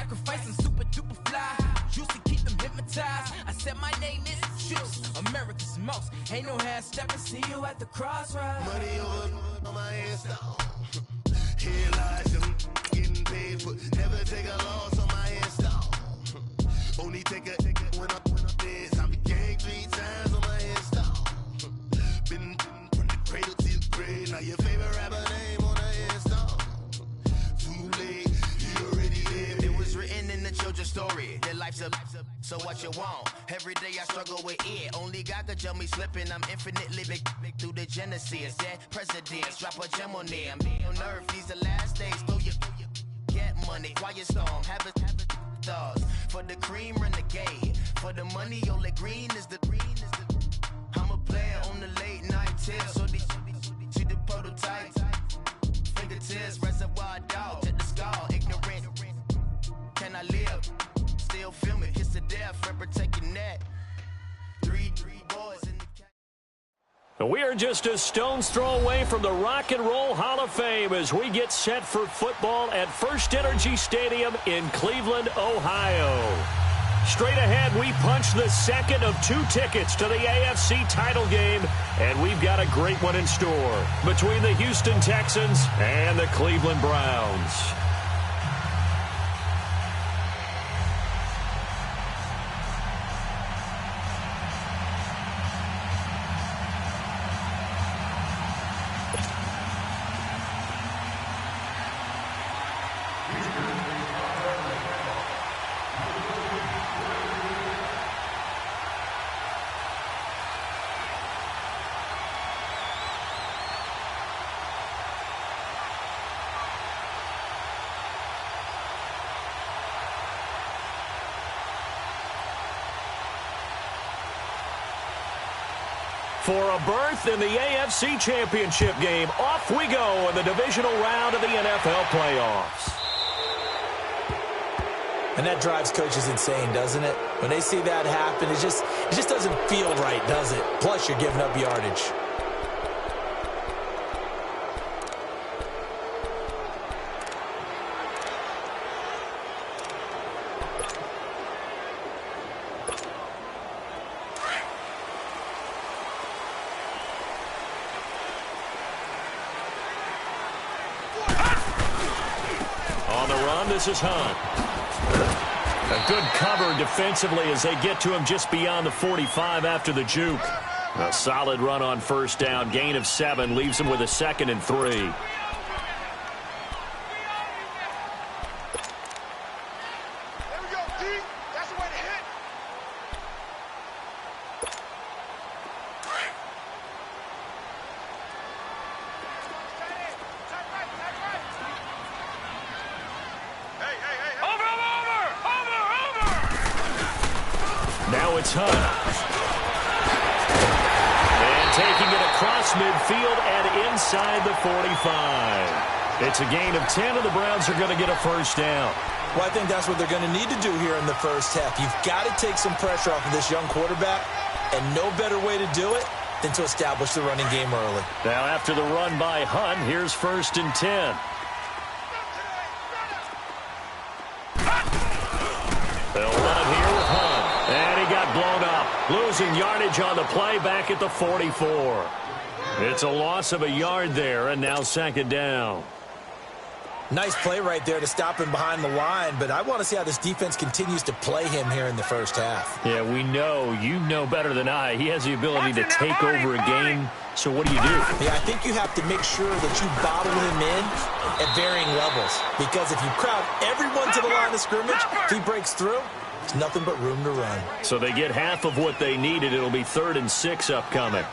sacrifice, I'm super duper fly. Used to keep them hypnotized. I said my name is Juice, America's most. Ain't no half stepping, see you at the crossroads. Money over on my install. Here lies them getting paid for. Never take a loss on my install. Only take a when I'm dead. I be gang 3 times on my install. Been from the cradle to the grave. Now your favorite rapper name on the install. Too late, you already lived. It was written in the children's story. Their life's a so what you want? Every day I struggle with it. Only God could jump me slipping. I'm infinitely big through the genesis. Dead presidents, drop a gem on them. On earth, these the last days. Throw your get money. Quiet storm, have it stars. For the cream, renegade. For the money, only green is the I'm a player on the late night tips. So these see the prototype. Fingertips, reservoir dog. Check the skull, ignorant. Can I live? Still film it, hits to death, rep protecting that. Three boys in the We are just a stone's throw away from the Rock and Roll Hall of Fame as we get set for football at First Energy Stadium in Cleveland, Ohio. Straight ahead, we punch the second of 2 tickets to the AFC title game, and we've got a great one in store between the Houston Texans and the Cleveland Browns. For a berth in the AFC Championship game, off we go in the divisional round of the NFL playoffs. And that drives coaches insane, doesn't it? When they see that happen, it just doesn't feel right, does it? Plus, you're giving up yardage. This is Hunt. A good cover defensively as they get to him just beyond the 45 after the juke. A solid run on first down. Gain of 7 leaves him with a 2nd and 3. Now it's Hunt. And taking it across midfield and inside the 45. It's a gain of 10, and the Browns are going to get a first down. Well, I think that's what they're going to need to do here in the first half. You've got to take some pressure off of this young quarterback, and no better way to do it than to establish the running game early. Now after the run by Hunt, here's 1st and 10. They'll run it here with Hunt. And he got blown up. Losing yardage on the play back at the 44. It's a loss of a yard there, and now 2nd down. Nice play right there to stop him behind the line, but I want to see how this defense continues to play him here in the first half. Yeah, we know. You know better than I. He has the ability to take over a game. So what do you do? Yeah, I think you have to make sure that you bottle him in at varying levels. Because if you crowd everyone to the line of scrimmage, if he breaks through, there's nothing but room to run. So they get half of what they needed. It'll be 3rd and 6 upcoming.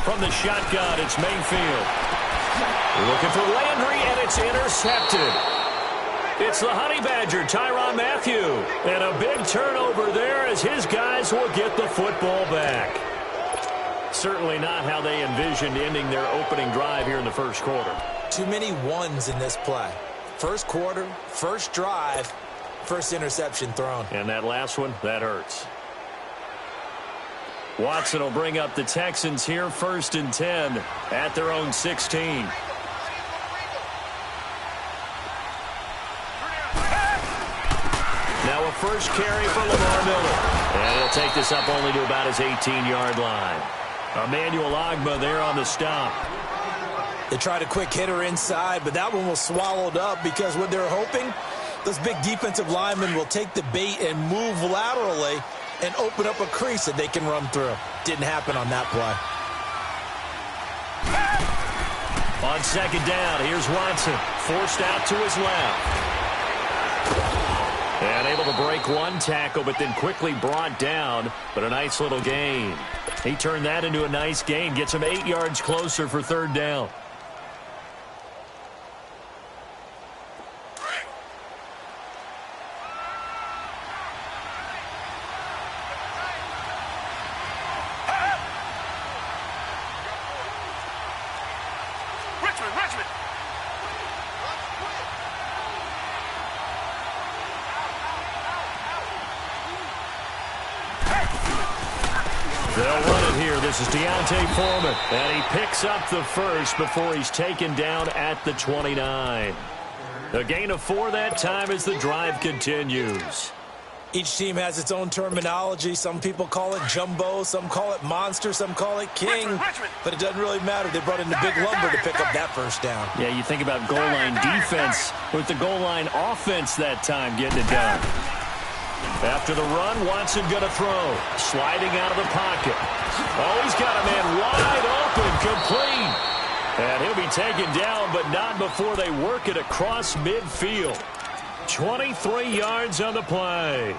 From the shotgun, it's Mayfield. Looking for Landry, and it's intercepted. It's the Honey Badger, Tyrann Mathieu. And a big turnover there as his guys will get the football back. Certainly not how they envisioned ending their opening drive here in the first quarter. Too many ones in this play. First quarter, first drive, first interception thrown. And that last one, that hurts. Watson will bring up the Texans here, 1st and 10 at their own 16. Now a first carry for Lamar Miller. And he'll take this up only to about his 18-yard line. Emmanuel Ogbah there on the stop. They tried a quick hitter inside, but that one was swallowed up because what they're hoping, those big defensive linemen will take the bait and move laterally and open up a crease that they can run through. Didn't happen on that play. On second down, here's Watson. Forced out to his left. And able to break one tackle, but then quickly brought down. But a nice little gain. He turned that into a nice gain. Gets him 8 yards closer for third down. They'll run it here. This is Deontay Foreman. And he picks up the first before he's taken down at the 29. A gain of 4 that time as the drive continues. Each team has its own terminology. Some people call it jumbo, some call it monster, some call it king. But it doesn't really matter. They brought in the big lumber to pick up that first down. Yeah, you think about goal line defense with the goal line offense that time getting it done. After the run, Watson going to throw. Sliding out of the pocket. Oh, he's got a man wide open, complete. And he'll be taken down, but not before they work it across midfield. 23 yards on the play.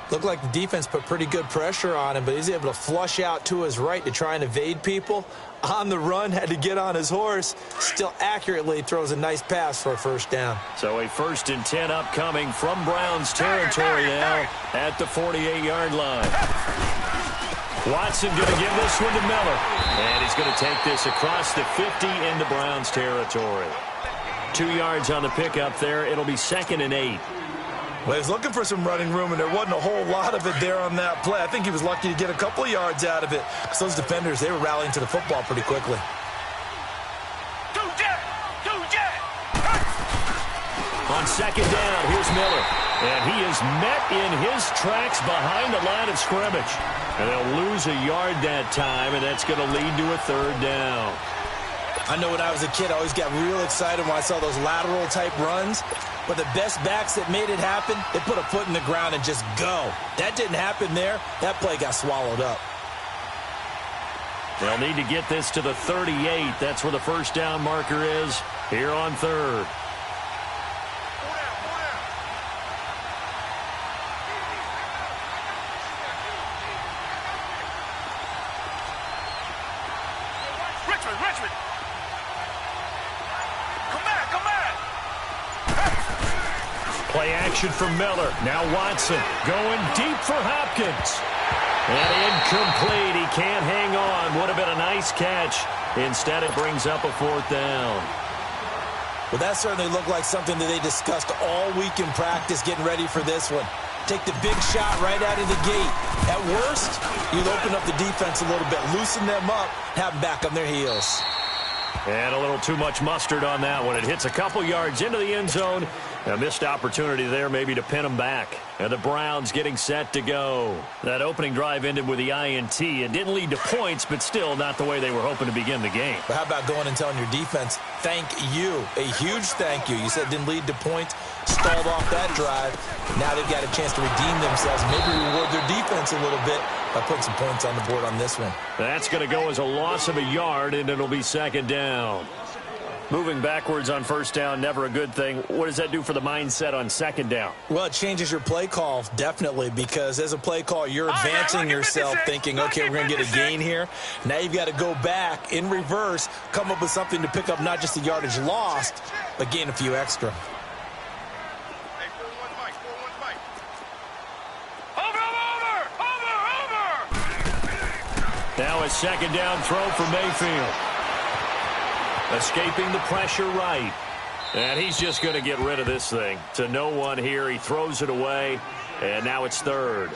Looked like the defense put pretty good pressure on him, but he's able to flush out to his right to try and evade people. On the run, had to get on his horse. Still accurately throws a nice pass for a first down. So a 1st and 10 upcoming from Browns territory now at the 48-yard line. Watson going to give this one to Miller. And he's going to take this across the 50 into Browns territory. 2 yards on the pickup there. It'll be 2nd and 8. Well, he was looking for some running room, and there wasn't a whole lot of it there on that play. I think he was lucky to get a couple of yards out of it because those defenders, they were rallying to the football pretty quickly. On second down, here's Miller. And he is met in his tracks behind the line of scrimmage. And they'll lose a yard that time, and that's going to lead to a third down. I know when I was a kid, I always got real excited when I saw those lateral-type runs. But the best backs that made it happen, they put a foot in the ground and just go. That didn't happen there. That play got swallowed up. They'll need to get this to the 38. That's where the first down marker is here on third. Richmond. Play action for Miller. Now Watson going deep for Hopkins. And incomplete. He can't hang on. Would have been a nice catch. Instead, it brings up a 4th down. Well, that certainly looked like something that they discussed all week in practice getting ready for this one. Take the big shot right out of the gate. At worst, you'd open up the defense a little bit, loosen them up, have them back on their heels. And a little too much mustard on that one. It hits a couple yards into the end zone. A missed opportunity there maybe to pin them back. And the Browns getting set to go. That opening drive ended with the INT. It didn't lead to points, but still not the way they were hoping to begin the game. But how about going and telling your defense, thank you, a huge thank you. You said it didn't lead to points, stalled off that drive. Now they've got a chance to redeem themselves, maybe reward their defense a little bit by putting some points on the board on this one. That's going to go as a loss of a yard, and it'll be 2nd down. Moving backwards on first down, never a good thing. What does that do for the mindset on 2nd down? Well, it changes your play call, definitely, because as a play call, you're advancing yourself thinking, okay, we're going to get a gain here. Now you've got to go back in reverse, come up with something to pick up not just the yardage lost, but gain a few extra. Now a 2nd down throw for Mayfield. Escaping the pressure right. And he's just going to get rid of this thing. To no one here. He throws it away. And now it's 3rd.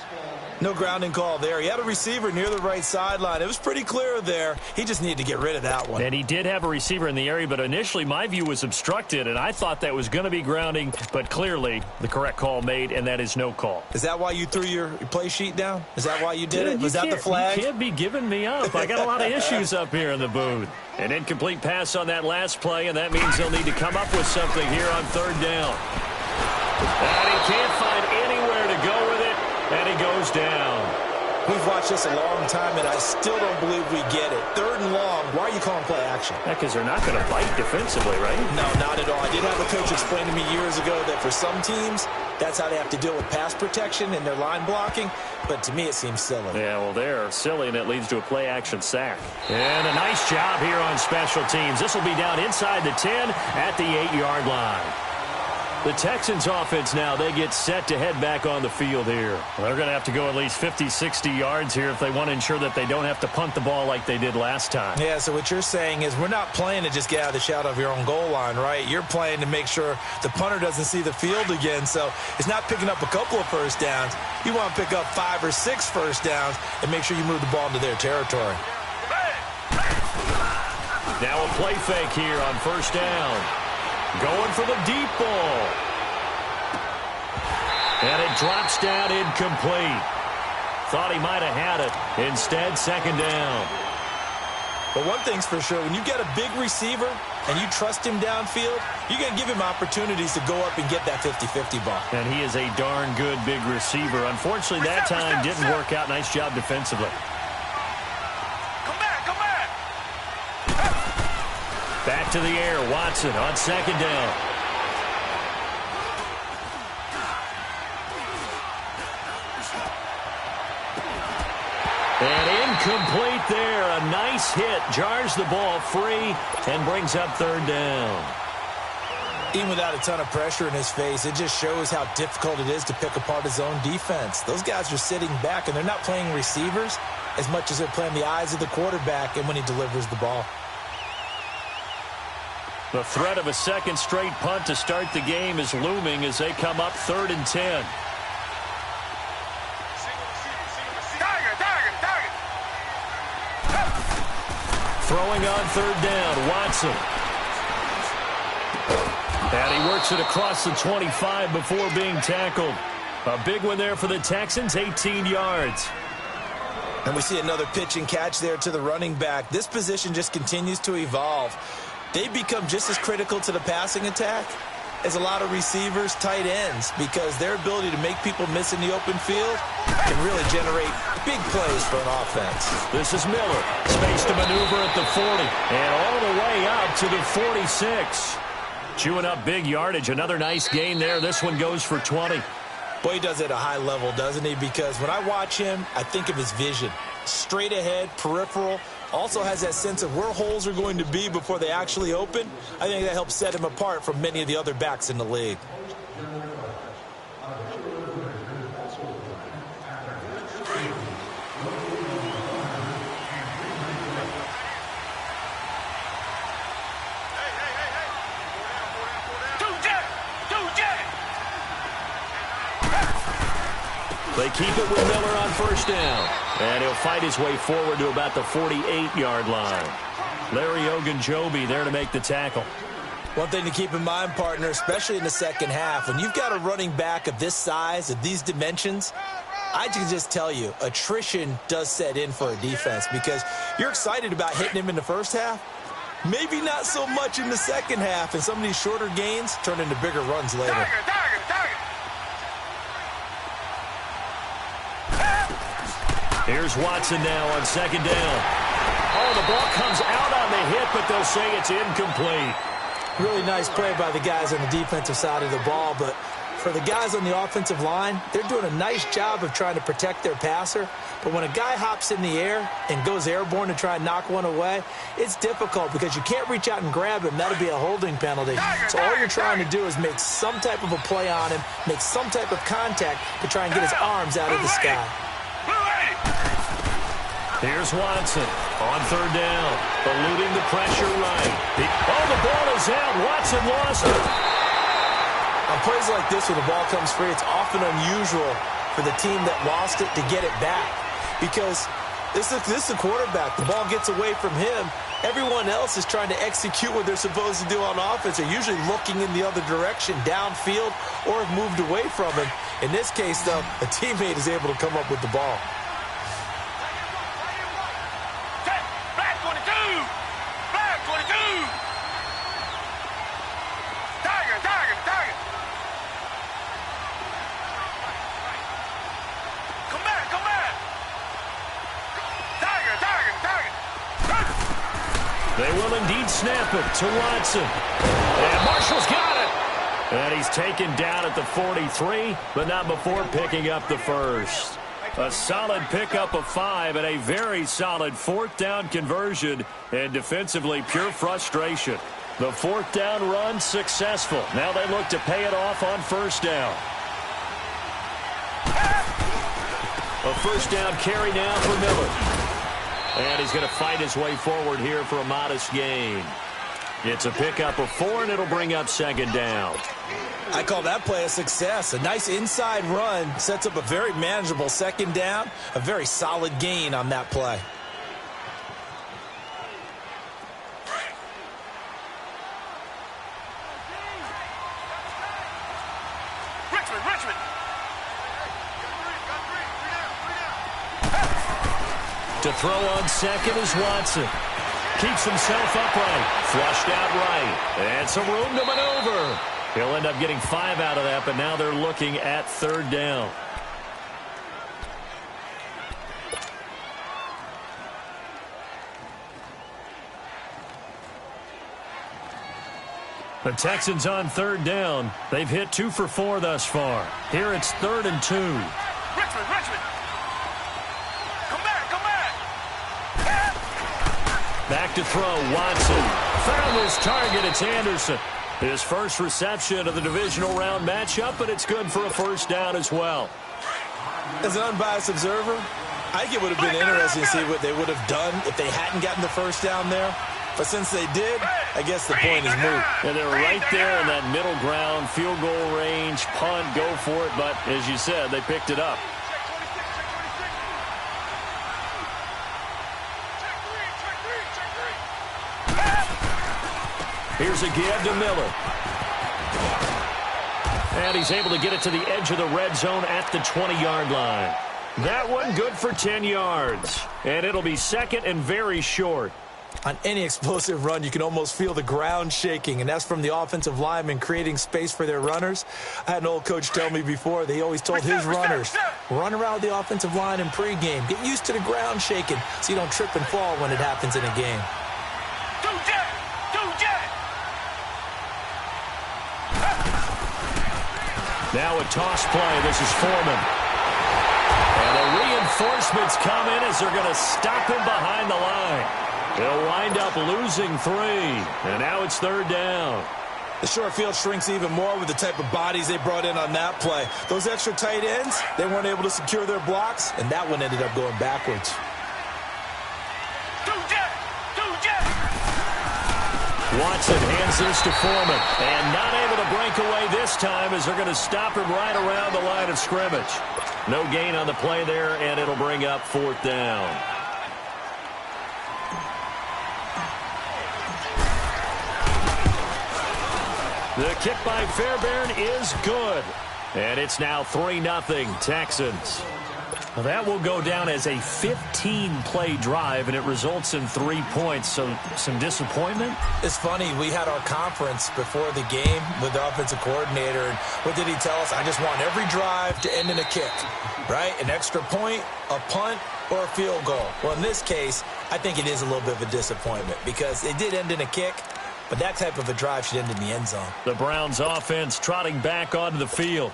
No grounding call there. He had a receiver near the right sideline. It was pretty clear there. He just needed to get rid of that one. And he did have a receiver in the area, but initially my view was obstructed, and I thought that was going to be grounding, but clearly the correct call made, and that is no call. Is that why you threw your play sheet down? Is that why you did it? Was that the flag? You can't be giving me up. I got a lot of issues up here in the booth. An incomplete pass on that last play, and that means they'll need to come up with something here on third down. And he can't find anywhere to go with it, and he goes down. We've watched this a long time, and I still don't believe we get it. Third and long, why are you calling play action? Because they're not going to bite defensively, right? No, not at all. I did have a coach explain to me years ago that for some teams, that's how they have to deal with pass protection and their line blocking, but to me it seems silly. Yeah, well, they're silly, and it leads to a play action sack. And a nice job here on special teams. This will be down inside the 10 at the 8-yard line. The Texans offense now, they get set to head back on the field here. Well, they're going to have to go at least 50, 60 yards here if they want to ensure that they don't have to punt the ball like they did last time. Yeah, so what you're saying is we're not playing to just get out of the shadow of your own goal line, right? You're playing to make sure the punter doesn't see the field again. So it's not picking up a couple of first downs. You want to pick up 5 or 6 first downs and make sure you move the ball into their territory. Now a play fake here on first down. Going for the deep ball. And it drops down incomplete. Thought he might have had it. Instead, second down. But one thing's for sure, when you get a big receiver and you trust him downfield, you're going to give him opportunities to go up and get that 50-50 ball. And he is a darn good big receiver. Unfortunately, that time didn't work out. Nice job defensively. Back to the air, Watson on second down. And incomplete there. A nice hit. Jars the ball free and brings up third down. Even without a ton of pressure in his face, it just shows how difficult it is to pick apart his own defense. Those guys are sitting back, and they're not playing receivers as much as they're playing the eyes of the quarterback and when he delivers the ball. The threat of a second straight punt to start the game is looming as they come up 3rd and 10. Throwing on third down, Watson. And he works it across the 25 before being tackled. A big one there for the Texans, 18 yards. And we see another pitch and catch there to the running back. This position just continues to evolve. They become just as critical to the passing attack as a lot of receivers, tight ends, because their ability to make people miss in the open field can really generate big plays for an offense. This is Miller. Space to maneuver at the 40. And all the way up to the 46. Chewing up big yardage. Another nice gain there. This one goes for 20. Boy, he does it at a high level, doesn't he? Because when I watch him, I think of his vision. Straight ahead, peripheral. Also has that sense of where holes are going to be before they actually open. I think that helps set him apart from many of the other backs in the league. They keep it with Miller on first down. And he'll fight his way forward to about the 48-yard line. Larry Ogunjobi there to make the tackle. One thing to keep in mind, partner, especially in the second half, when you've got a running back of this size, of these dimensions, I can just tell you, attrition does set in for a defense because you're excited about hitting him in the first half. Maybe not so much in the second half, and some of these shorter gains turn into bigger runs later. Here's Watson now on second down. Oh, the ball comes out on the hit, but they'll say it's incomplete. Really nice play by the guys on the defensive side of the ball, but for the guys on the offensive line, they're doing a nice job of trying to protect their passer. But when a guy hops in the air and goes airborne to try and knock one away, it's difficult because you can't reach out and grab him. That'll be a holding penalty. So all you're trying to do is make some type of a play on him, make some type of contact to try and get his arms out of the sky. Here's Watson on third down, eluding the pressure right. The ball is out. Watson lost it. On plays like this, when the ball comes free, it's often unusual for the team that lost it to get it back. Because this is a quarterback. The ball gets away from him. Everyone else is trying to execute what they're supposed to do on offense. They're usually looking in the other direction, downfield, or have moved away from him. In this case, though, a teammate is able to come up with the ball. They will indeed snap it to Watson. And Marshall's got it. And he's taken down at the 43, but not before picking up the first. A solid pickup of 5 and a very solid fourth down conversion. And defensively, pure frustration. The fourth down run successful. Now they look to pay it off on first down. A first down carry now for Miller. And he's going to fight his way forward here for a modest gain. It's a pickup of 4, and it'll bring up second down. I call that play a success. A nice inside run sets up a very manageable second down. A very solid gain on that play. Richmond. To throw on second is Watson. Keeps himself upright. Flushed out right. And some room to maneuver. He'll end up getting 5 out of that, but now they're looking at third down. The Texans on third down. They've hit 2 for 4 thus far. Here it's 3rd and 2. Richmond. Back to throw, Watson. Found his target, it's Anderson. His first reception of the divisional round matchup, but it's good for a first down as well. As an unbiased observer, I think it would have been interesting to see what they would have done if they hadn't gotten the first down there. But since they did, I guess the point is moot. And they're right there in that middle ground, field goal range, punt, go for it. But as you said, they picked it up. Here's a give to Miller. And he's able to get it to the edge of the red zone at the 20-yard line. That one good for 10 yards. And it'll be second and very short. On any explosive run, you can almost feel the ground shaking, and that's from the offensive linemen creating space for their runners. I had an old coach tell me before, they always told his runners, run around with the offensive line in pregame. Get used to the ground shaking so you don't trip and fall when it happens in a game. Now a toss play. This is Foreman. And the reinforcements come in as they're going to stop him behind the line. They'll wind up losing 3. And now it's third down. The short field shrinks even more with the type of bodies they brought in on that play. Those extra tight ends, they weren't able to secure their blocks, and that one ended up going backwards. Watson hands this to Foreman, and not able to break away this time as they're going to stop him right around the line of scrimmage. No gain on the play there, and it'll bring up fourth down. The kick by Fairbairn is good, and it's now 3-0 Texans. Well, that will go down as a 15-play drive, and it results in 3 points. So some disappointment? It's funny. We had our conference before the game with the offensive coordinator, and what did he tell us? I just want every drive to end in a kick, right? An extra point, a punt, or a field goal. Well, in this case, I think it is a little bit of a disappointment because it did end in a kick, but that type of a drive should end in the end zone. The Browns offense trotting back onto the field.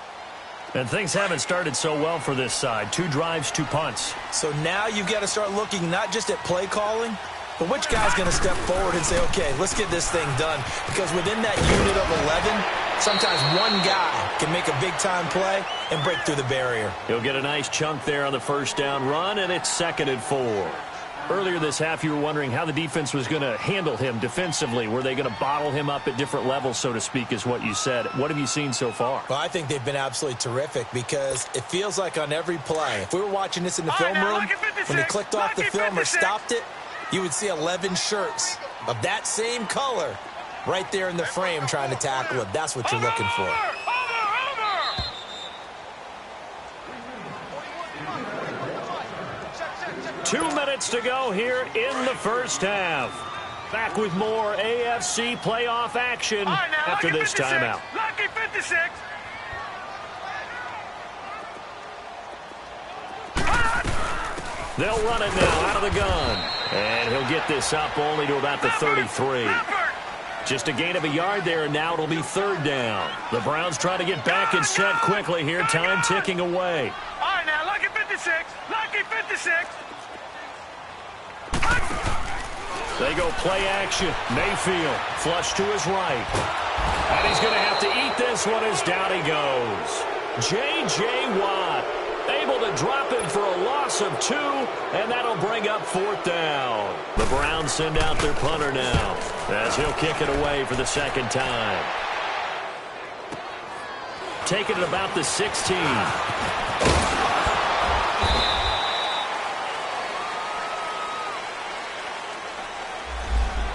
And things haven't started so well for this side. 2 drives, 2 punts. So now you've got to start looking not just at play calling, but which guy's going to step forward and say, okay, let's get this thing done. Because within that unit of 11, sometimes one guy can make a big-time play and break through the barrier. He'll get a nice chunk there on the first down run, and it's 2nd and 4. Earlier this half, you were wondering how the defense was going to handle him defensively. Were they going to bottle him up at different levels, so to speak, is what you said. What have you seen so far? Well, I think they've been absolutely terrific because it feels like on every play, if we were watching this in the film room, when they clicked off the film or stopped it, you would see 11 shirts of that same color right there in the frame trying to tackle it. That's what you're looking for. 2 minutes to go here in the first half. Back with more AFC playoff action after this timeout. Lucky 56. They'll run it now out of the gun. And he'll get this up only to about the 33. Just a gain of a yard there, and now it'll be third down. The Browns trying to get back and set quickly here. Time ticking away. All right, now, lucky 56. Lucky 56. They go play action. Mayfield flush to his right. And he's going to have to eat this one as down he goes. J.J. Watt able to drop him for a loss of 2, and that'll bring up fourth down. The Browns send out their punter now as he'll kick it away for the second time. Taking it about the 16.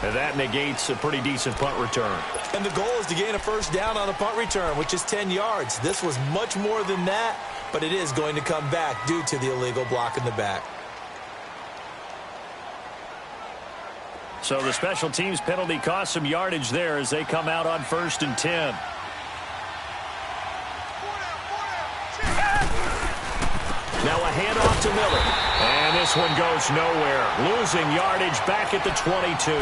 And that negates a pretty decent punt return. And the goal is to gain a first down on a punt return, which is 10 yards. This was much more than that, but it is going to come back due to the illegal block in the back. So the special teams penalty cost some yardage there as they come out on 1st and 10. Now a handoff to Miller. And this one goes nowhere. Losing yardage back at the 22.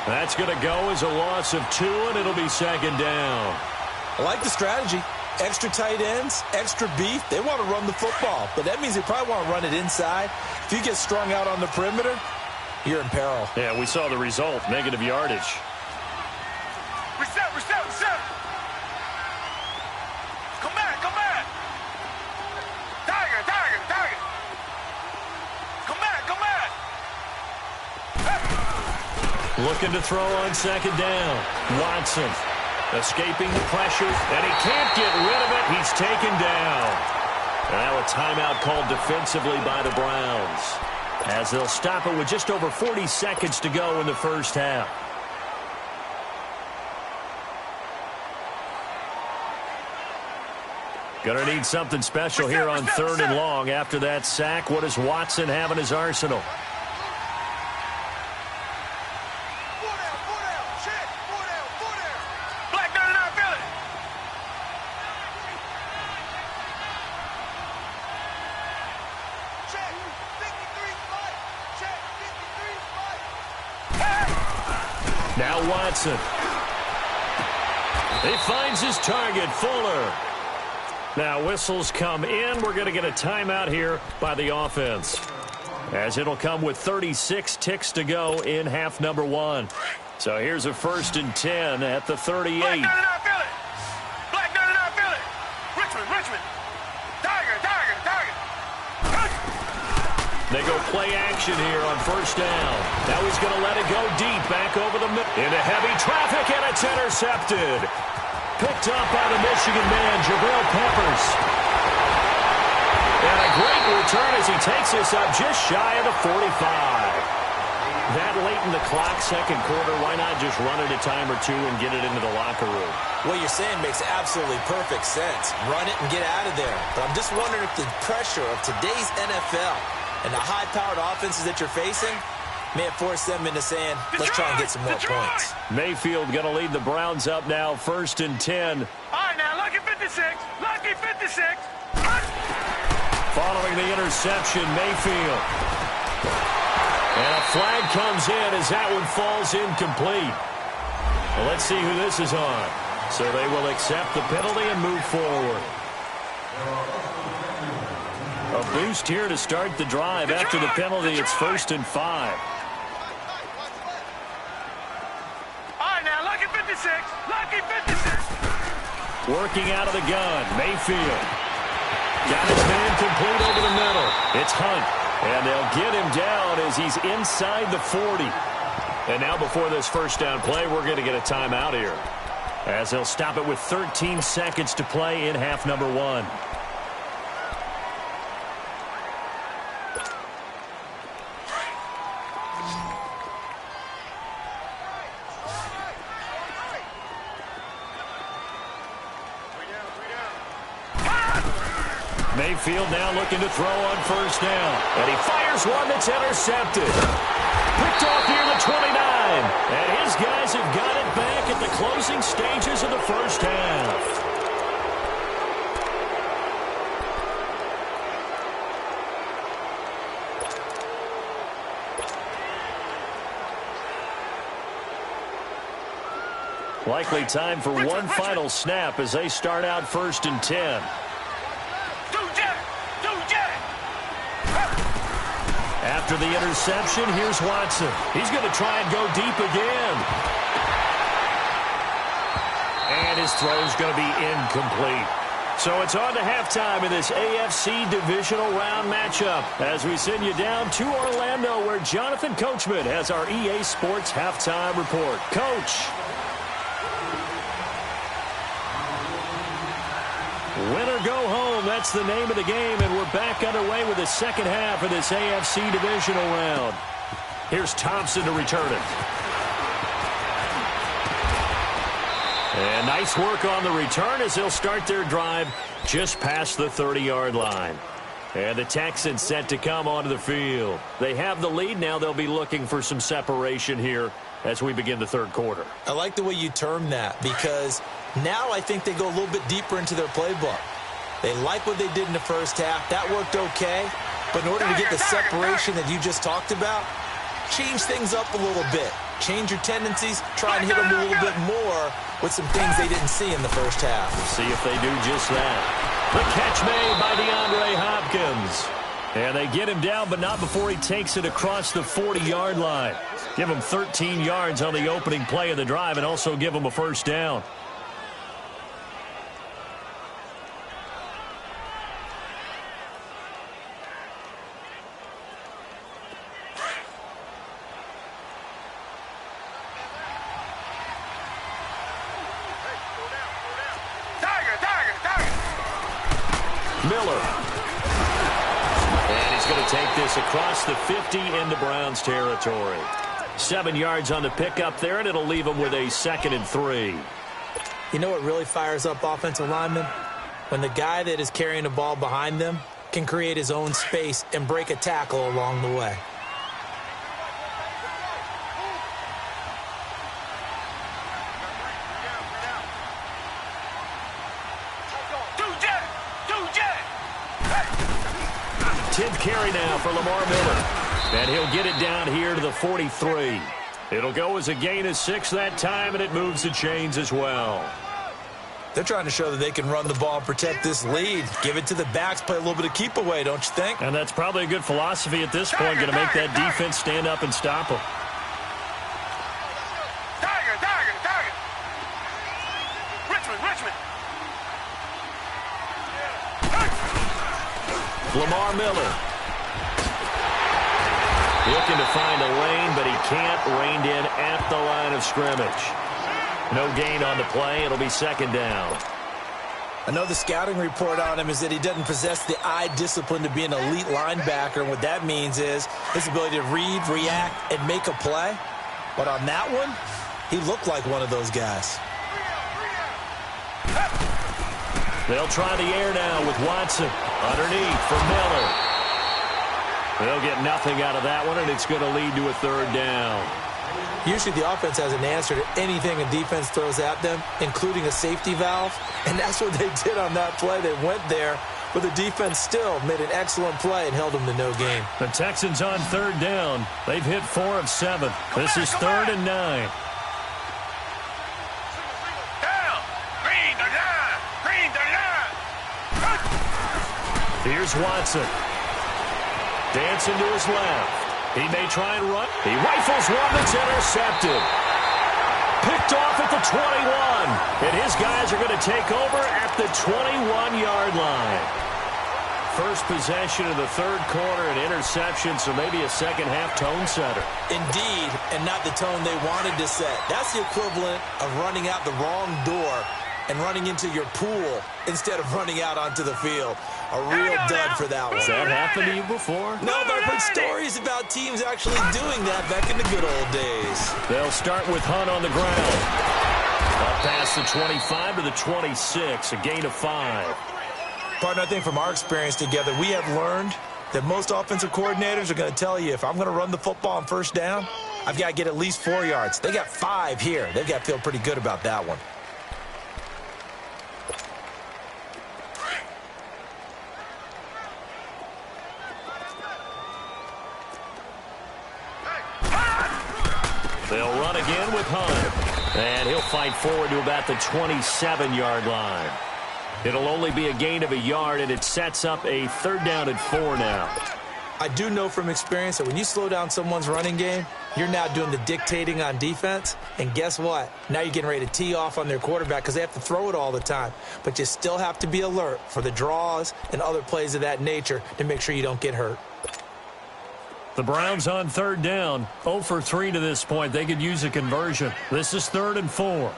That's going to go as a loss of 2, and it'll be second down. I like the strategy. Extra tight ends, extra beef. They want to run the football, but that means they probably want to run it inside. If you get strung out on the perimeter, you're in peril. Yeah, we saw the result. Negative yardage. Reset, reset, reset. Come back, come back. Tiger, tiger, tiger. Come back, come back. Looking to throw on second down. Watson escaping the pressure, and he can't get rid of it. He's taken down. Now a timeout called defensively by the Browns, as they'll stop it with just over 40 seconds to go in the first half. Gonna need something special here on 3rd and long. After that sack, what does Watson have in his arsenal? Now Watson. He finds his target, Fuller. Now whistles come in. We're going to get a timeout here by the offense, as it'll come with 36 ticks to go in half number 1. So here's a 1st and 10 at the 38. Black, not feel it. Richmond, Richmond. Tiger, tiger, tiger. They go play action here on 1st down. Now he's going to let it go deep, back over the middle. Into heavy traffic, and it's intercepted. Picked up by the Michigan man, Jabril Peppers. And a great return as he takes this up just shy of the 45. That late in the clock, second quarter, why not just run it a time or two and get it into the locker room? What you're saying makes absolutely perfect sense. Run it and get out of there. But I'm just wondering if the pressure of today's NFL and the high-powered offenses that you're facing may have forced them into saying, let's try and get some more points. Mayfield going to lead the Browns up now, 1st and 10. All right, now, lucky 56. Lucky 56. Following the interception, Mayfield. And a flag comes in as that one falls incomplete. Well, let's see who this is on. So they will accept the penalty and move forward. A boost here to start the drive. After the penalty, it's 1st and 5. Lucky 56. Working out of the gun, Mayfield. Got his man complete over the middle. It's Hunt. And they'll get him down as he's inside the 40. And now before this first down play, we're going to get a timeout here, as they'll stop it with 13 seconds to play in half number 1. Mayfield now looking to throw on first down. And he fires one that's intercepted. Picked off near the 29. And his guys have got it back at the closing stages of the first half. Likely time for one final snap as they start out 1st and 10. After the interception, here's Watson. He's going to try and go deep again. And his throw's going to be incomplete. So it's on to halftime in this AFC divisional round matchup as we send you down to Orlando, where Jonathan Coachman has our EA Sports halftime report. Coach. Win or go home, that's the name of the game, and we're back underway with the second half of this AFC divisional round. Here's Thompson to return it. And nice work on the return as they'll start their drive just past the 30-yard line. And the Texans set to come onto the field. They have the lead. Now they'll be looking for some separation here as we begin the third quarter. I like the way you term that, because now I think they go a little bit deeper into their playbook. They like what they did in the first half. That worked okay. But in order to get the separation that you just talked about, change things up a little bit. Change your tendencies. Try and hit them a little bit more with some things they didn't see in the first half. See if they do just that. The catch made by DeAndre Hopkins. And they get him down, but not before he takes it across the 40-yard line. Give him 13 yards on the opening play of the drive and also give him a first down. Miller. And he's going to take this across the 50 into Browns territory. 7 yards on the pickup there, and it'll leave him with a 2nd and 3. You know what really fires up offensive linemen? When the guy that is carrying the ball behind them can create his own space and break a tackle along the way. Tenth carry now for Lamar Miller. And he'll get it down here to the 43. It'll go as a gain of 6 that time, and it moves the chains as well. They're trying to show that they can run the ball and protect this lead. Give it to the backs, play a little bit of keep away, don't you think? And that's probably a good philosophy at this point, going to make that defense stand up and stop them. Lamar Miller. Looking to find a lane, but he can't. Reined in at the line of scrimmage. No gain on the play. It'll be 2nd down. I know the scouting report on him is that he doesn't possess the eye discipline to be an elite linebacker. And what that means is his ability to read, react, and make a play. But on that one, he looked like one of those guys. They'll try the air now with Watson. Underneath for Miller. They'll get nothing out of that one, and it's going to lead to a 3rd down. Usually the offense has an answer to anything a defense throws at them, including a safety valve. And that's what they did on that play. They went there, but the defense still made an excellent play and held them to no gain. The Texans on 3rd down. They've hit 4 of 7. This is 3rd and 9. Here's Watson. Dancing to his left. He may try and run. He rifles one that's intercepted. Picked off at the 21. And his guys are going to take over at the 21-yard line. first possession of the third quarter, an interception, so maybe a second-half tone setter. Indeed, and not the tone they wanted to set. That's the equivalent of running out the wrong door and running into your pool instead of running out onto the field. A real dud for that one. Has that happened to you before? No, but I've heard stories about teams actually doing that back in the good old days. They'll start with Hunt on the ground. Up past the 25 to the 26, a gain of 5. Partner, I think from our experience together, we have learned that most offensive coordinators are going to tell you, if I'm going to run the football on first down, I've got to get at least 4 yards. They got 5 here. They've got to feel pretty good about that one. They'll run again with Hunt. And he'll fight forward to about the 27-yard line. It'll only be a gain of a yard, and it sets up a third down and 4 now. I do know from experience that when you slow down someone's running game, you're now doing the dictating on defense. And guess what? Now you're getting ready to tee off on their quarterback because they have to throw it all the time. But you still have to be alert for the draws and other plays of that nature to make sure you don't get hurt. The Browns on third down, 0 for 3 to this point. They could use a conversion. This is 3rd and 4.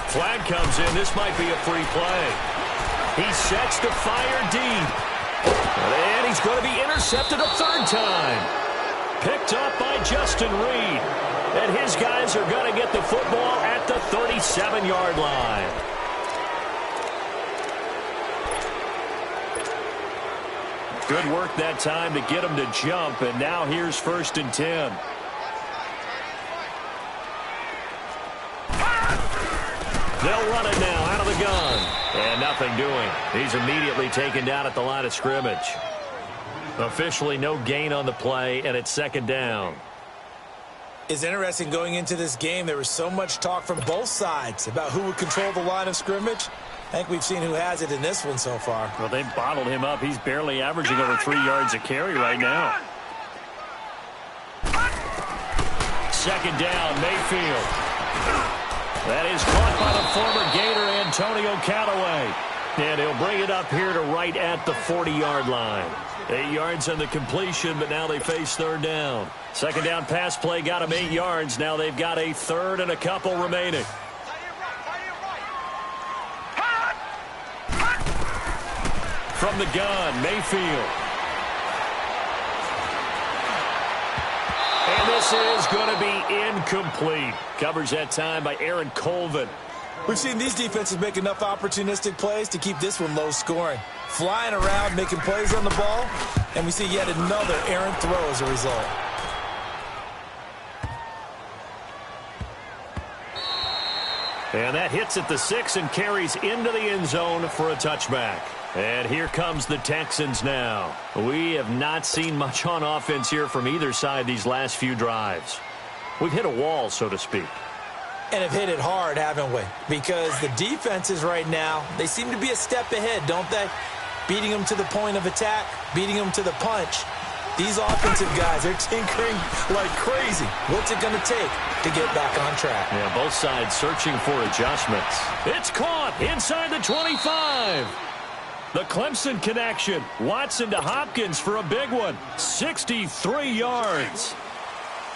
Flag comes in. This might be a free play. He sets to fire deep. And he's going to be intercepted a third time. Picked up by Justin Reed. And his guys are going to get the football at the 37-yard line. Good work that time to get him to jump, and now here's 1st and 10. They'll run it now out of the gun. And nothing doing. He's immediately taken down at the line of scrimmage. Officially no gain on the play, and it's 2nd down. It's interesting going into this game. There was so much talk from both sides about who would control the line of scrimmage. I think we've seen who has it in this one so far. Well, they've bottled him up. He's barely averaging over 3 yards a carry right now. 2nd down, Mayfield. That is caught by the former Gator, Antonio Callaway. And he'll bring it up here to right at the 40-yard line. 8 yards on the completion, but now they face 3rd down. 2nd down pass play got him 8 yards. Now they've got a 3rd and a couple remaining. From the gun, Mayfield. And this is going to be incomplete. Covers that time by Aaron Colvin. We've seen these defenses make enough opportunistic plays to keep this one low scoring. Flying around, making plays on the ball, and we see yet another errant throw as a result. And that hits at the 6 and carries into the end zone for a touchback. And here comes the Texans now. We have not seen much on offense here from either side these last few drives. We've hit a wall, so to speak. And have hit it hard, haven't we? Because the defenses right now, they seem to be a step ahead, don't they? Beating them to the point of attack, beating them to the punch. These offensive guys, they're tinkering like crazy. What's it going to take to get back on track? Yeah, both sides searching for adjustments. It's caught inside the 25. The Clemson connection. Watson to Hopkins for a big one. 63 yards.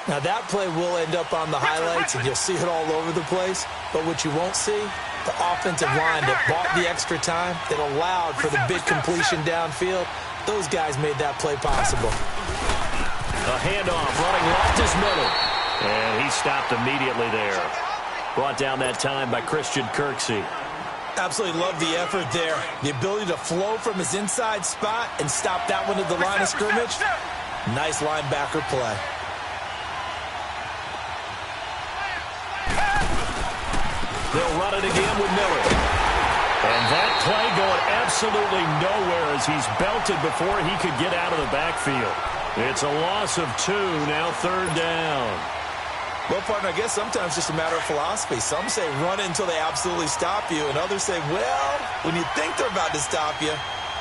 Now that play will end up on the highlights, and you'll see it all over the place. But what you won't see, the offensive line that bought the extra time, that allowed for the big completion downfield, those guys made that play possible. A handoff running left is middle. And he stopped immediately there. Brought down that time by Christian Kirksey. Absolutely love the effort there. The ability to flow from his inside spot and stop that one at the line of scrimmage. Nice linebacker play. They'll run it again with Miller. And that play going absolutely nowhere as he's belted before he could get out of the backfield. It's a loss of 2, now 3rd down. Well, partner, I guess sometimes it's just a matter of philosophy. Some say run it until they absolutely stop you, and others say, well, when you think they're about to stop you,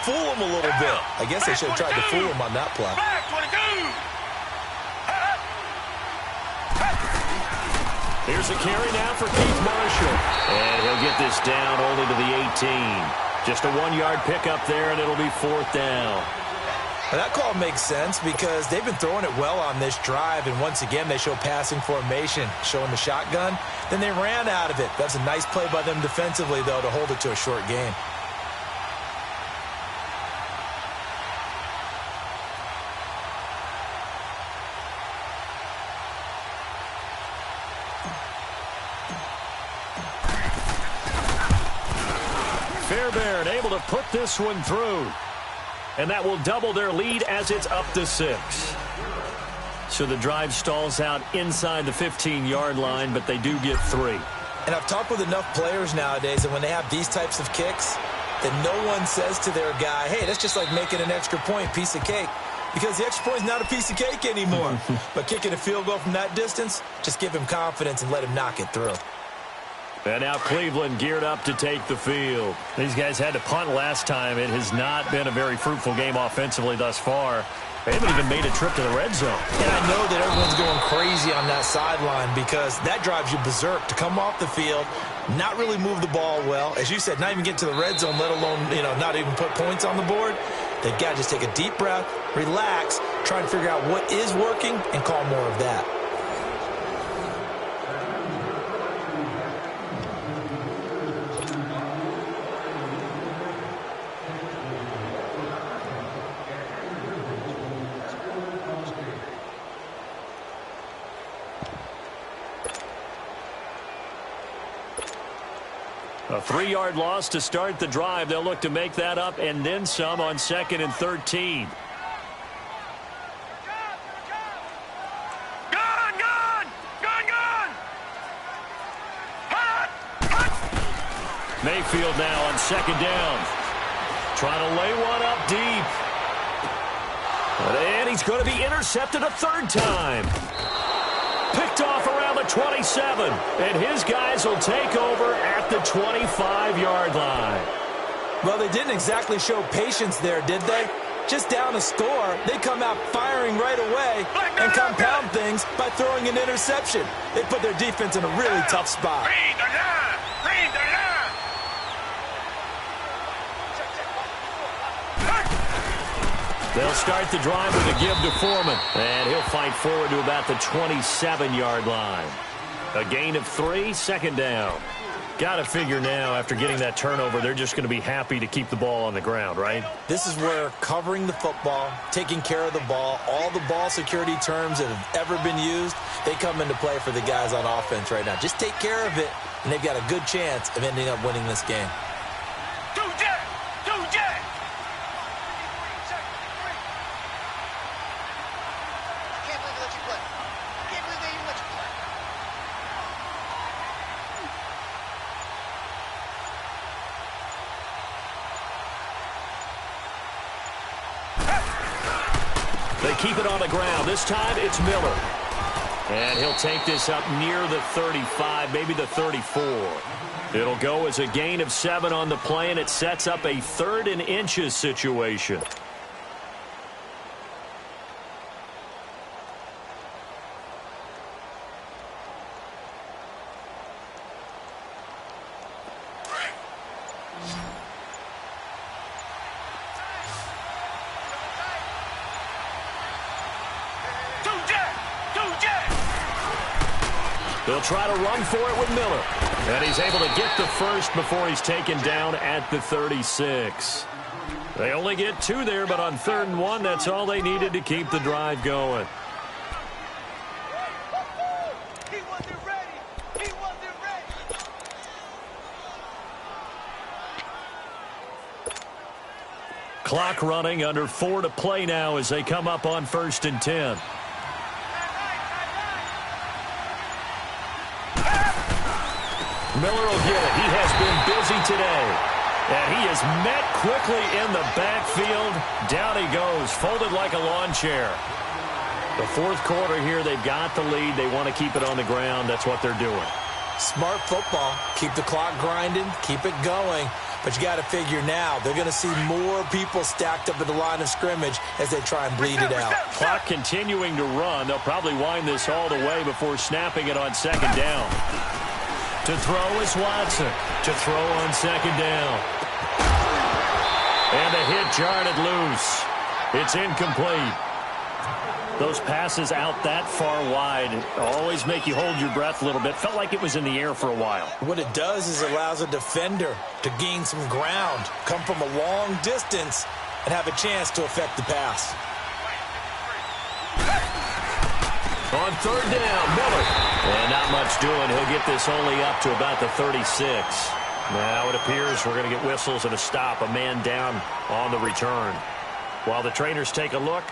fool them a little bit. I guess they should have tried to fool them on that play. Here's a carry now for Keith Marshall. And he'll get this down only to the 18. Just a 1-yard pickup there, and it'll be 4th down. And that call makes sense because they've been throwing it well on this drive, and once again they show passing formation, showing the shotgun. Then they ran out of it. That's a nice play by them defensively, though, to hold it to a short game. Fairbairn able to put this one through. And that will double their lead as it's up to 6. So the drive stalls out inside the 15-yard line, but they do get 3. And I've talked with enough players nowadays that when they have these types of kicks, that no one says to their guy, hey, that's just like making an extra point, piece of cake. Because the extra point is not a piece of cake anymore. But kicking a field goal from that distance, just give him confidence and let him knock it through. And now Cleveland geared up to take the field. These guys had to punt last time. It has not been a very fruitful game offensively thus far. They haven't even made a trip to the red zone. And I know that everyone's going crazy on that sideline because that drives you berserk to come off the field, not really move the ball well. As you said, not even get to the red zone, let alone, not even put points on the board. They've got to just take a deep breath, relax, try and figure out what is working and call more of that. A 3-yard loss to start the drive. They'll look to make that up and then some on 2nd and 13. Mayfield now on 2nd down. Trying to lay one up deep. And he's going to be intercepted a 3rd time. Picked off around the 27, and his guys will take over at the 25-yard line. Well, they didn't exactly show patience there, did they? Just down a score, they come out firing right away and compound things by throwing an interception. They put their defense in a really tough spot. They'll start the drive with a give to Foreman, and he'll fight forward to about the 27-yard line. A gain of 3, 2nd down. Got to figure now, after getting that turnover, they're just going to be happy to keep the ball on the ground, right? This is where covering the football, taking care of the ball, all the ball security terms that have ever been used, they come into play for the guys on offense right now. Just take care of it, and they've got a good chance of ending up winning this game. They keep it on the ground. This time it's Miller. And he'll take this up near the 35, maybe the 34. It'll go as a gain of 7 on the play, and it sets up a 3rd and inches situation. They'll try to run for it with Miller. And he's able to get the first before he's taken down at the 36. They only get 2 there, but on 3rd and 1, that's all they needed to keep the drive going. He wasn't ready. He wasn't ready. Clock running, under 4 to play now as they come up on 1st and 10. Miller will get it. He has been busy today. And he is met quickly in the backfield. Down he goes, folded like a lawn chair. The 4th quarter here, they've got the lead. They want to keep it on the ground. That's what they're doing. Smart football. Keep the clock grinding. Keep it going. But you got to figure now, they're going to see more people stacked up at the line of scrimmage as they try and bleed it out. Clock continuing to run. They'll probably wind this all the way before snapping it on 2nd down. To throw is Watson. To throw on 2nd down. And the hit jarred it loose. It's incomplete. Those passes out that far wide always make you hold your breath a little bit. Felt like it was in the air for a while. What it does is it allows a defender to gain some ground, come from a long distance, and have a chance to affect the pass. On third down, Miller. And not much doing. He'll get this only up to about the 36. Now it appears we're going to get whistles and a stop. A man down on the return. While the trainers take a look,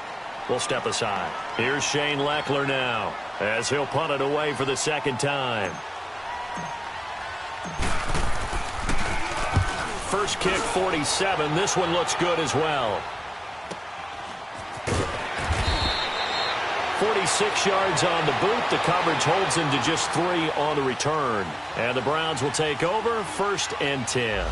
we'll step aside. Here's Shane Leckler now as he'll punt it away for the second time. First kick, 47. This one looks good as well. 46 yards on the boot. The coverage holds him to just 3 on the return. And the Browns will take over, 1st and 10.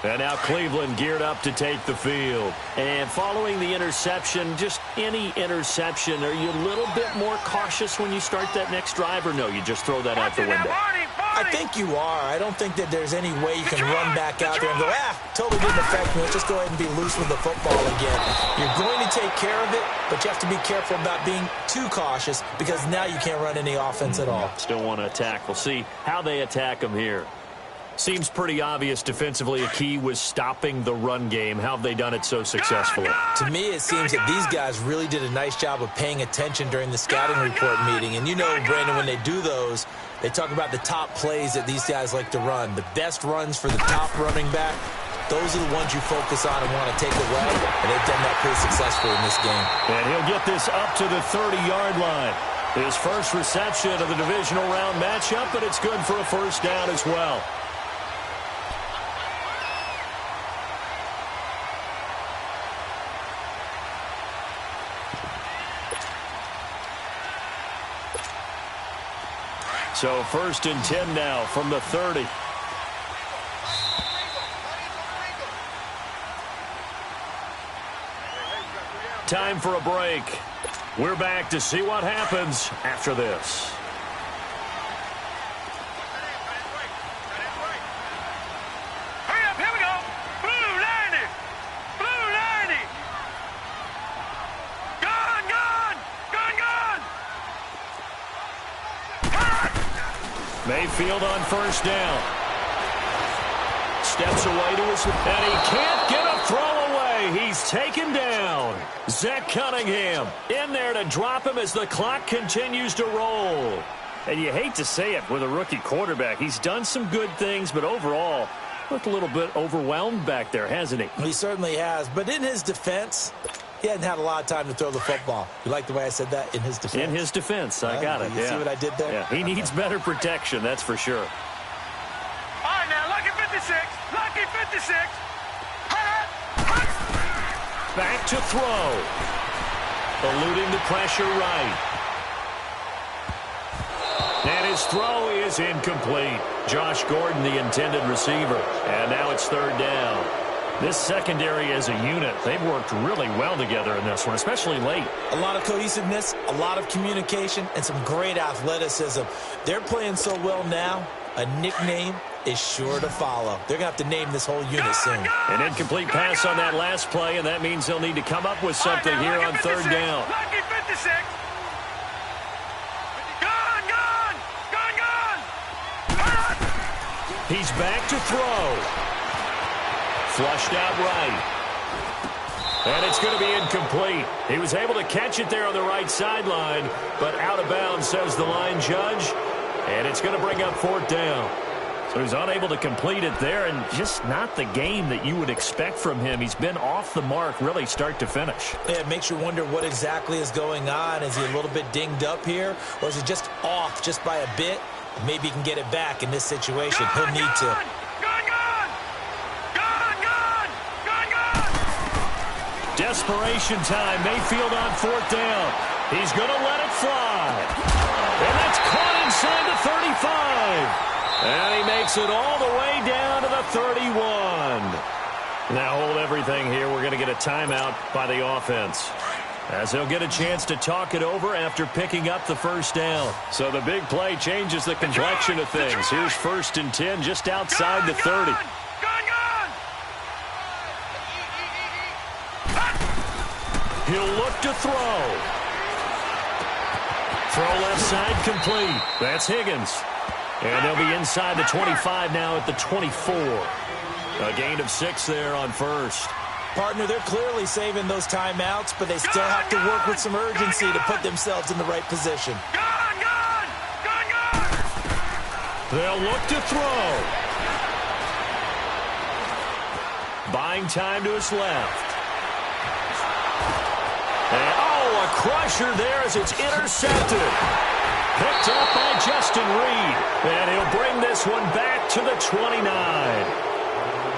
And now Cleveland geared up to take the field. And following the interception, just any interception, are you a little bit more cautious when you start that next drive, or no, you just throw that out the window? I think you are. I don't think that there's any way you can run back out there and go, totally didn't affect me. Let's just go ahead and be loose with the football again. You're going to take care of it, but you have to be careful about being too cautious because now you can't run any offense at all. Still want to attack. We'll see how they attack them here. Seems pretty obvious defensively a key was stopping the run game. How have they done it so successfully? To me, it seems that these guys really did a nice job of paying attention during the scouting report meeting. And you know, Brandon, when they do those, they talk about the top plays that these guys like to run. The best runs for the top running back, those are the ones you focus on and want to take away. And they've done that pretty successfully in this game. And he'll get this up to the 30-yard line. His first reception of the divisional round matchup, but it's good for a first down as well. So 1st and 10 now from the 30. Time for a break. We're back to see what happens after this. Hurry up, here we go. Blue 90. Blue 90. Gone, gone. Gone, gone. Mayfield on first down. Steps away to his, and he can't get a throw away. He's taken down. Zach Cunningham in there to drop him as the clock continues to roll. And you hate to say it with a rookie quarterback. He's done some good things, but overall, looked a little bit overwhelmed back there, hasn't he? He certainly has. But in his defense, he hadn't had a lot of time to throw the football. You like the way I said that? In his defense? In his defense. I got it. You see what I did there? Yeah. He needs better protection, that's for sure. All right, now, lucky 56. Lucky 56. Back to throw. Eluding the pressure right. And his throw is incomplete. Josh Gordon, the intended receiver. And now it's 3rd down. This secondary as a unit, they've worked really well together in this one, especially late. A lot of cohesiveness, a lot of communication, and some great athleticism. They're playing so well now, a nickname is sure to follow. They're going to have to name this whole unit soon. An incomplete pass on that last play, and that means they'll need to come up with something here on 3rd down. Lucky 56. Gone, gone. Gone, gone. He's back to throw. Flushed out right. And it's going to be incomplete. He was able to catch it there on the right sideline, but out of bounds, says the line judge. And it's going to bring up 4th down. So he's unable to complete it there, and just not the game that you would expect from him. He's been off the mark really start to finish. Yeah, it makes you wonder what exactly is going on. Is he a little bit dinged up here, or is he just off just by a bit? Maybe he can get it back in this situation. He'll need to. Desperation time. Mayfield on 4th down. He's going to let it fly. And that's caught inside the 35. And he takes it all the way down to the 31. Now hold everything here. We're going to get a timeout by the offense, as they'll get a chance to talk it over after picking up the first down. So the big play changes the complexion of things. Here's 1st and 10 just outside the 30. He'll look to throw. Throw left side complete. That's Higgins. And they'll be inside the 25 now at the 24. A gain of 6 there on first. Partner, they're clearly saving those timeouts, but they still have to work with some urgency to put themselves in the right position. They'll look to throw. Buying time to his left. And, a crusher there as it's intercepted. Picked up by Justin Reed. And he'll bring this one back to the 29.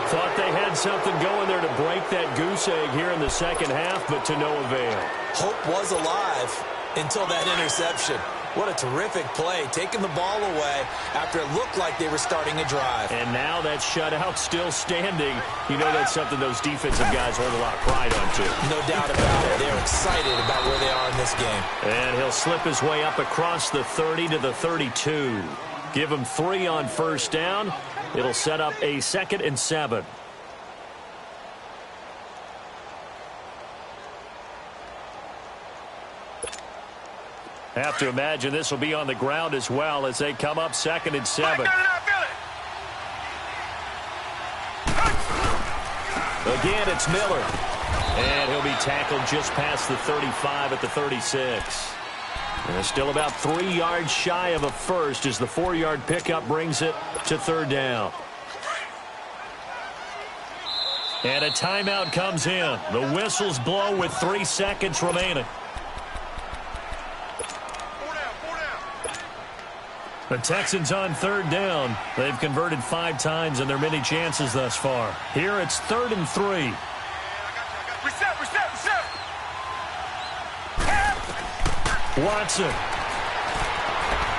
Thought they had something going there to break that goose egg here in the second half, but to no avail. Hope was alive until that interception. What a terrific play, taking the ball away after it looked like they were starting a drive. And now that shutout still standing. You know that's something those defensive guys hold a lot of pride on, too. No doubt about it. They're excited about where they are in this game. And he'll slip his way up across the 30 to the 32. Give him 3 on first down. It'll set up a 2nd and 7. Have to imagine this will be on the ground as well as they come up 2nd and 7. Again, it's Miller. And he'll be tackled just past the 35 at the 36. And still about 3 yards shy of a first as the 4-yard pickup brings it to 3rd down. And a timeout comes in. The whistles blow with 3 seconds remaining. The Texans on 3rd down. They've converted 5 times in their many chances thus far. Here it's 3rd and 3. Watson.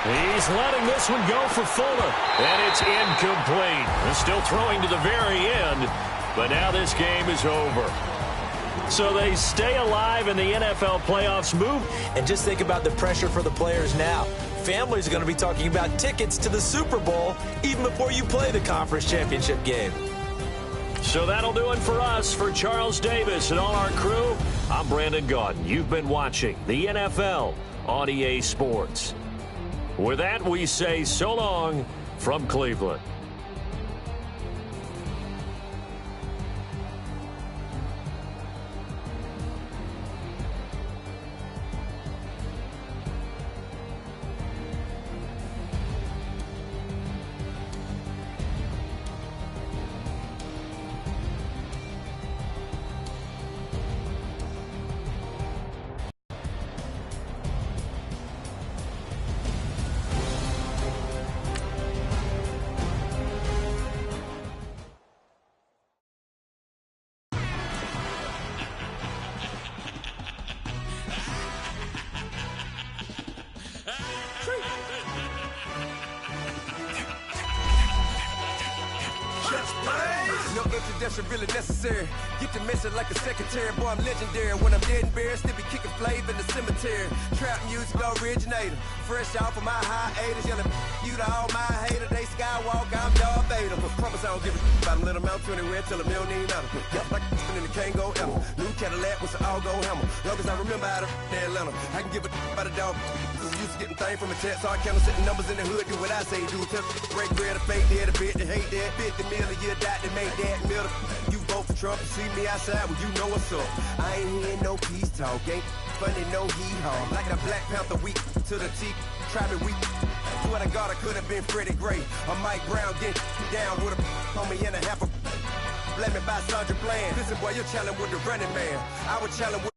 He's letting this one go for Fuller. And it's incomplete. They're still throwing to the very end. But now this game is over. So they stay alive in the NFL playoffs move. And just think about the pressure for the players now. Families are going to be talking about tickets to the Super Bowl even before you play the conference championship game. So that'll do it for us. For Charles Davis and all our crew, I'm Brandon Gaudin. You've been watching the NFL on EA Sports. With that, we say so long from Cleveland. No introduction really necessary. Get to messing like a secretary. Boy, I'm legendary. When I'm dead and buried, still be kicking flavor in the cemetery. Trap music originator. Fresh off of my hiatus. Yelling you to all my haters. They skywalk, I'm Darth Vader. But promise I don't give a about them. Let them out 20 red till a million ain't out. Yep, like and it can't go ever. New Cadillac with an all-go hammer. Long as I remember how to Atlanta. I can give a about a dog. Used to getting things from a text. So I count setting numbers in the hood. Do what I say do. Tell break bread or fake dead. A bit to hate that. 50 million a year dot to make that middle. You vote for Trump. You see me outside. Well, you know what's up. I ain't hearing no peace talk. Ain't funny, no hee-haw. Like the Black Panther week to the teeth. Try me weak. Swear to God, I could have been Freddie Gray. Or Mike Brown get down with a homie and a half a. Let me buy Sandra Bland. Listen, boy, you're challenging with the running man. I would challenge with